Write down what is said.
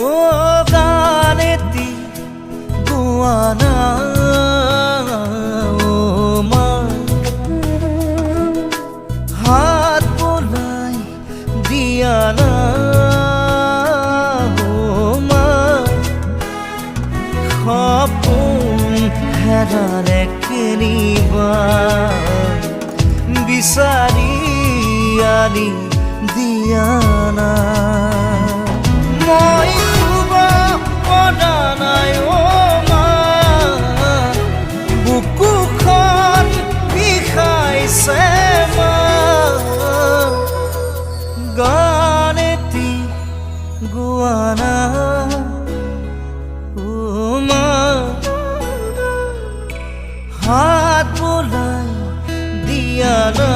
ও গানেতি গোয়ানা ও মা হাত বোলাই দিয়ানা ও মা সপোন হেৰালে কেনিবা বিচাৰি আনি দিয়ানা মই শুব পৰা নাই অ মা বুকুখন বিষাইছে মা গানেতি গোৱানা ও মা হাত বোলাই দিয়ানা